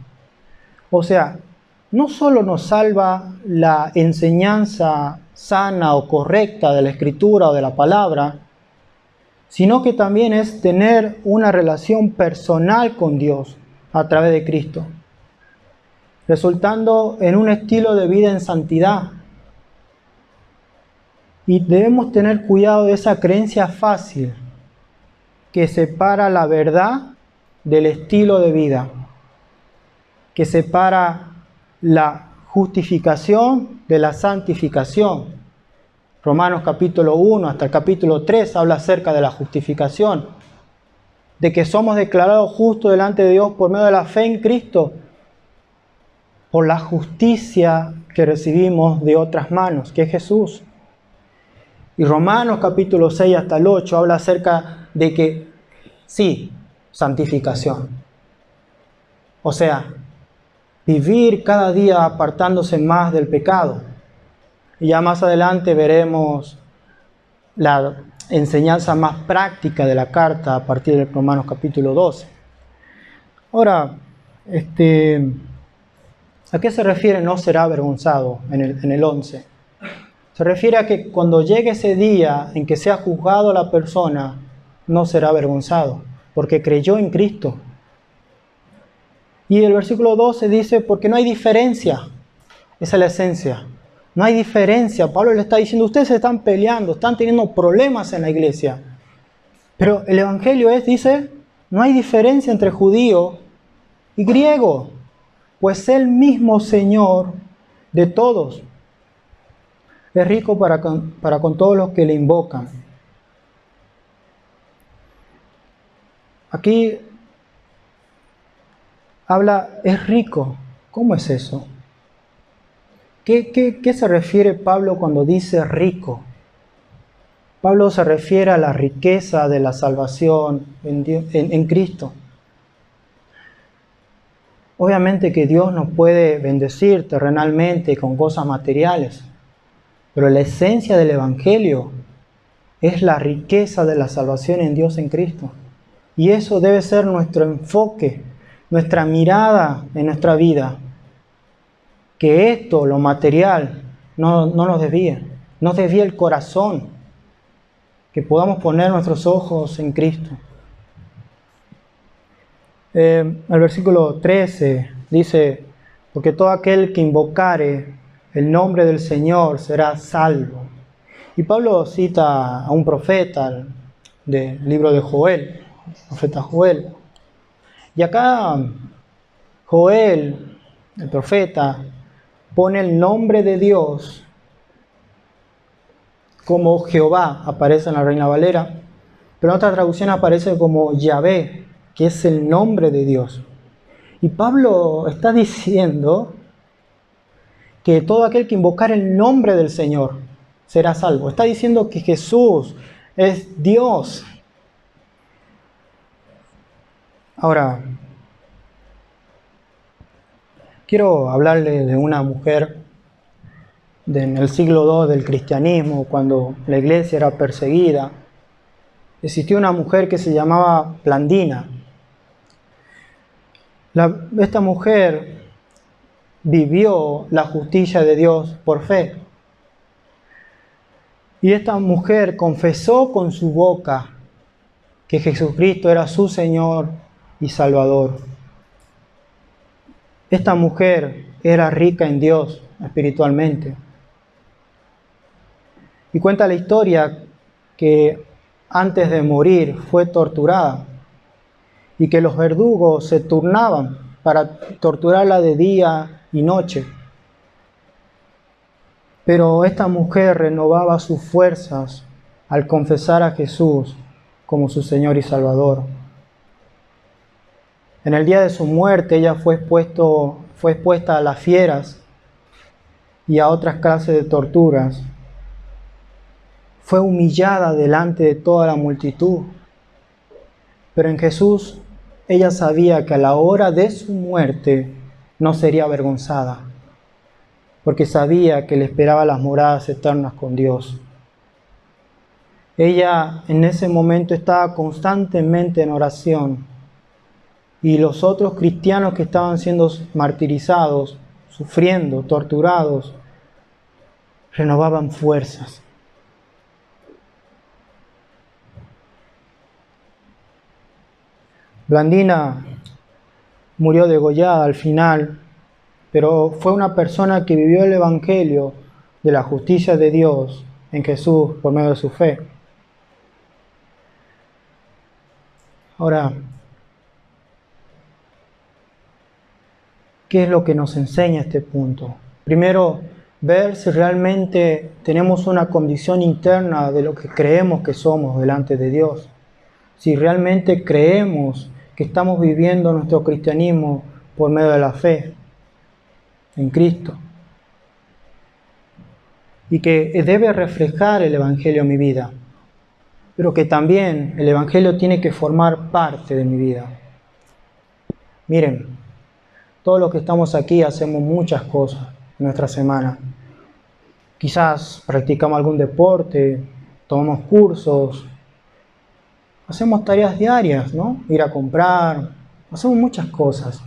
O sea, no solo nos salva la enseñanza sana o correcta de la Escritura o de la palabra, sino que también es tener una relación personal con Dios a través de Cristo, resultando en un estilo de vida en santidad. Y debemos tener cuidado de esa creencia fácil que separa la verdad del estilo de vida, que separa la justificación de la santificación. Romanos capítulo 1 hasta el capítulo 3 habla acerca de la justificación, de que somos declarados justos delante de Dios por medio de la fe en Cristo, por la justicia que recibimos de otras manos, que es Jesús. Y Romanos capítulo 6 hasta el 8 habla acerca de que, sí, santificación. O sea, vivir cada día apartándose más del pecado. Y ya más adelante veremos la enseñanza más práctica de la carta a partir de Romanos capítulo 12. Ahora, ¿a qué se refiere no será avergonzado en el 11? Se refiere a que cuando llegue ese día en que sea juzgado a la persona, no será avergonzado, porque creyó en Cristo. Y el versículo 12 dice, porque no hay diferencia. Esa es la esencia. No hay diferencia. Pablo le está diciendo, ustedes se están peleando, están teniendo problemas en la iglesia. Pero el Evangelio dice, no hay diferencia entre judío y griego, pues el mismo Señor de todos es rico para con todos los que le invocan. Aquí habla, es rico. ¿Cómo es eso? ¿Qué se refiere Pablo cuando dice rico? Pablo se refiere a la riqueza de la salvación en Cristo. Obviamente que Dios nos puede bendecir terrenalmente con cosas materiales, pero la esencia del Evangelio es la riqueza de la salvación en Dios en Cristo. Y eso debe ser nuestro enfoque, nuestra mirada en nuestra vida. Que esto, lo material, no nos desvíe el corazón, que podamos poner nuestros ojos en Cristo. El versículo 13 dice, porque todo aquel que invocare el nombre del Señor será salvo. Y Pablo cita a un profeta del libro de Joel, el profeta Joel. Y acá Joel, el profeta, pone el nombre de Dios como Jehová, aparece en la Reina Valera, pero en otra traducción aparece como Yahvé, que es el nombre de Dios. Y Pablo está diciendo que todo aquel que invocar el nombre del Señor será salvo. Está diciendo que Jesús es Dios. Ahora, quiero hablarle de una mujer en el siglo II del cristianismo, cuando la iglesia era perseguida. Existió una mujer que se llamaba Blandina. Esta mujer vivió la justicia de Dios por fe. Y esta mujer confesó con su boca que Jesucristo era su Señor y Salvador. Esta mujer era rica en Dios espiritualmente. Y cuenta la historia que antes de morir fue torturada y que los verdugos se turnaban para torturarla de día y noche. Pero esta mujer renovaba sus fuerzas al confesar a Jesús como su Señor y Salvador. En el día de su muerte ella fue expuesta a las fieras y a otras clases de torturas. Fue humillada delante de toda la multitud. Pero en Jesús ella sabía que a la hora de su muerte no sería avergonzada, porque sabía que le esperaba las moradas eternas con Dios. Ella en ese momento estaba constantemente en oración, y los otros cristianos que estaban siendo martirizados, sufriendo, torturados, renovaban fuerzas. Blandina murió degollada al final, pero fue una persona que vivió el Evangelio de la justicia de Dios en Jesús por medio de su fe. Ahora, ¿qué es lo que nos enseña este punto? Primero, ver si realmente tenemos una condición interna de lo que creemos que somos delante de Dios. Si realmente creemos que estamos viviendo nuestro cristianismo por medio de la fe en Cristo. Y que debe reflejar el Evangelio en mi vida. Pero que también el Evangelio tiene que formar parte de mi vida. Miren, todos los que estamos aquí hacemos muchas cosas en nuestra semana. Quizás practicamos algún deporte, tomamos cursos, hacemos tareas diarias, ¿no? Ir a comprar, hacemos muchas cosas.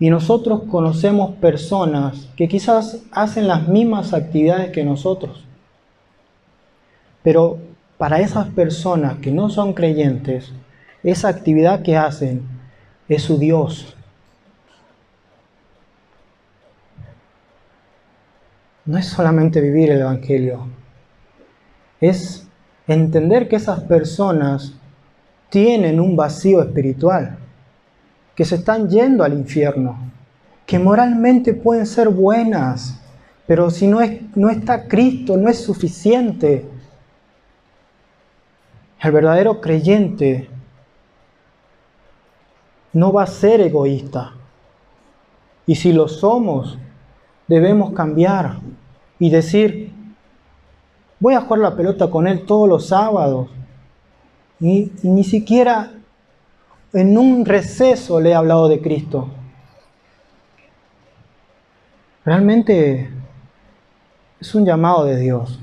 Y nosotros conocemos personas que quizás hacen las mismas actividades que nosotros. Pero para esas personas que no son creyentes, esa actividad que hacen es su Dios. No es solamente vivir el Evangelio, es entender que esas personas tienen un vacío espiritual, que se están yendo al infierno, que moralmente pueden ser buenas, pero si no está Cristo, no es suficiente. El verdadero creyente no va a ser egoísta. Y si lo somos, debemos cambiar y decir, voy a jugar la pelota con él todos los sábados. Y ni siquiera en un receso le he hablado de Cristo. Realmente es un llamado de Dios.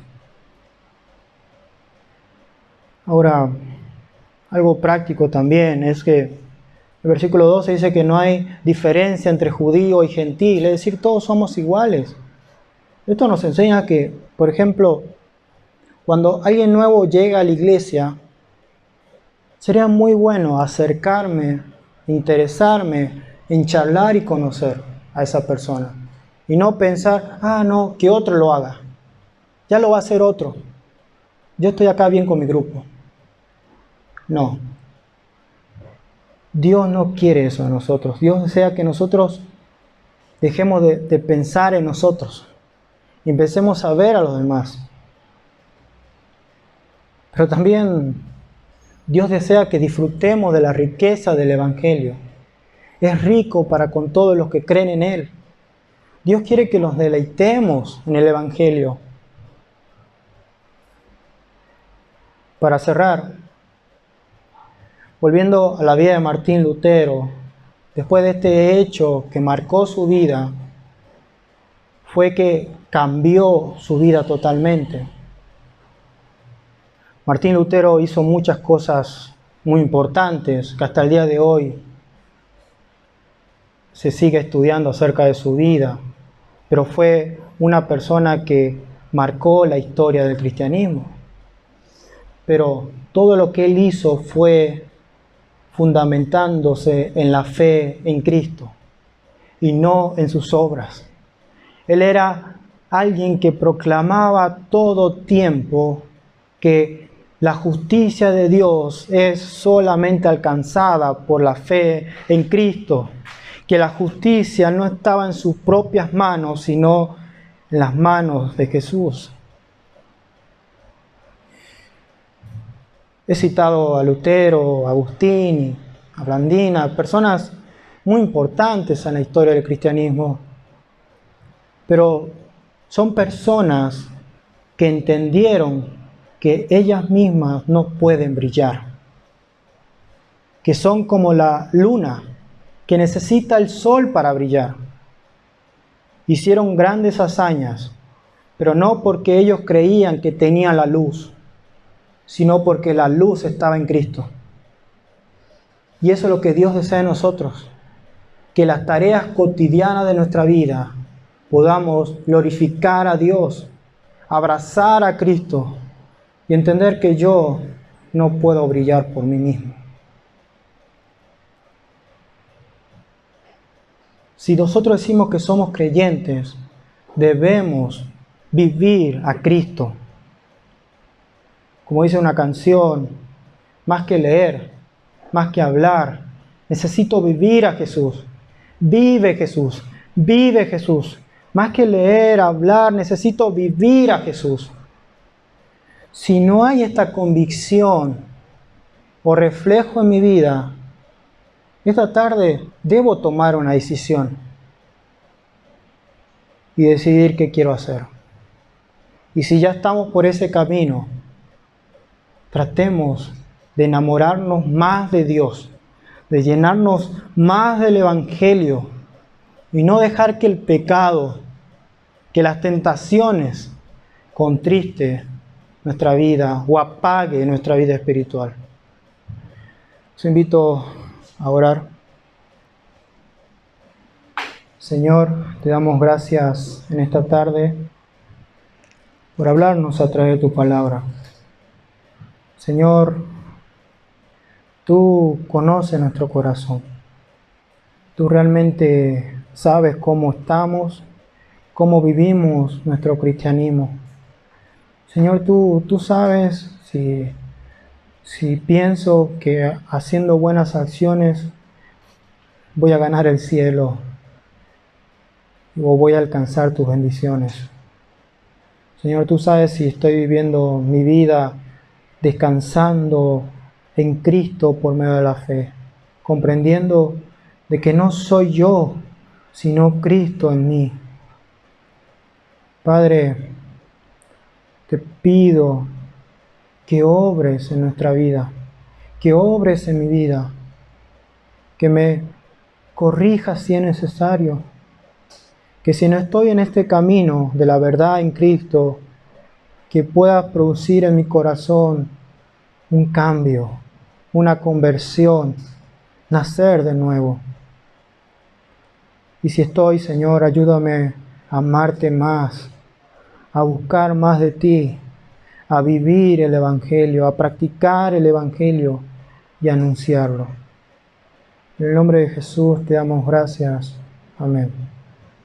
Ahora, algo práctico también es que el versículo 12 dice que no hay diferencia entre judío y gentil, es decir, todos somos iguales. Esto nos enseña que, por ejemplo, cuando alguien nuevo llega a la iglesia, sería muy bueno acercarme, interesarme en charlar y conocer a esa persona. Y no pensar, no, que otro lo haga. Ya lo va a hacer otro. Yo estoy acá bien con mi grupo. No. Dios no quiere eso de nosotros. Dios desea que nosotros dejemos de pensar en nosotros y empecemos a ver a los demás. Pero también Dios desea que disfrutemos de la riqueza del Evangelio. Es rico para con todos los que creen en Él. Dios quiere que nos deleitemos en el Evangelio. Para cerrar, volviendo a la vida de Martín Lutero, después de este hecho que marcó su vida, fue que cambió su vida totalmente. Martín Lutero hizo muchas cosas muy importantes que hasta el día de hoy se sigue estudiando acerca de su vida, pero fue una persona que marcó la historia del cristianismo. Pero todo lo que él hizo fue fundamentándose en la fe en Cristo y no en sus obras. Él era alguien que proclamaba todo tiempo que la justicia de Dios es solamente alcanzada por la fe en Cristo, que la justicia no estaba en sus propias manos, sino en las manos de Jesús. He citado a Lutero, a Agustín, a Blandina, personas muy importantes en la historia del cristianismo, pero son personas que entendieron que ellas mismas no pueden brillar, que son como la luna, que necesita el sol para brillar. Hicieron grandes hazañas, pero no porque ellos creían que tenían la luz, sino porque la luz estaba en Cristo. Y eso es lo que Dios desea de nosotros, que las tareas cotidianas de nuestra vida podamos glorificar a Dios, abrazar a Cristo y entender que yo no puedo brillar por mí mismo. Si nosotros decimos que somos creyentes, debemos vivir a Cristo. Como dice una canción, más que leer, más que hablar, necesito vivir a Jesús. Vive Jesús, vive Jesús. Más que leer, hablar, necesito vivir a Jesús. Si no hay esta convicción o reflejo en mi vida, esta tarde debo tomar una decisión y decidir qué quiero hacer. Y si ya estamos por ese camino, tratemos de enamorarnos más de Dios, de llenarnos más del Evangelio y no dejar que el pecado, que las tentaciones contriste nuestra vida o apague nuestra vida espiritual. Os invito a orar. Señor, te damos gracias en esta tarde por hablarnos a través de tu palabra. Señor, tú conoces nuestro corazón. Tú realmente sabes cómo estamos, cómo vivimos nuestro cristianismo. Señor, tú sabes si pienso que haciendo buenas acciones voy a ganar el cielo o voy a alcanzar tus bendiciones. Señor, tú sabes si estoy viviendo mi vida descansando en Cristo por medio de la fe, comprendiendo de que no soy yo, sino Cristo en mí. Padre, te pido que obres en nuestra vida, que obres en mi vida, que me corrijas si es necesario, que si no estoy en este camino de la verdad en Cristo, que pueda producir en mi corazón un cambio, una conversión, nacer de nuevo. Y si estoy, Señor, ayúdame a amarte más, a buscar más de ti, a vivir el Evangelio, a practicar el Evangelio y a anunciarlo. En el nombre de Jesús te damos gracias. Amén.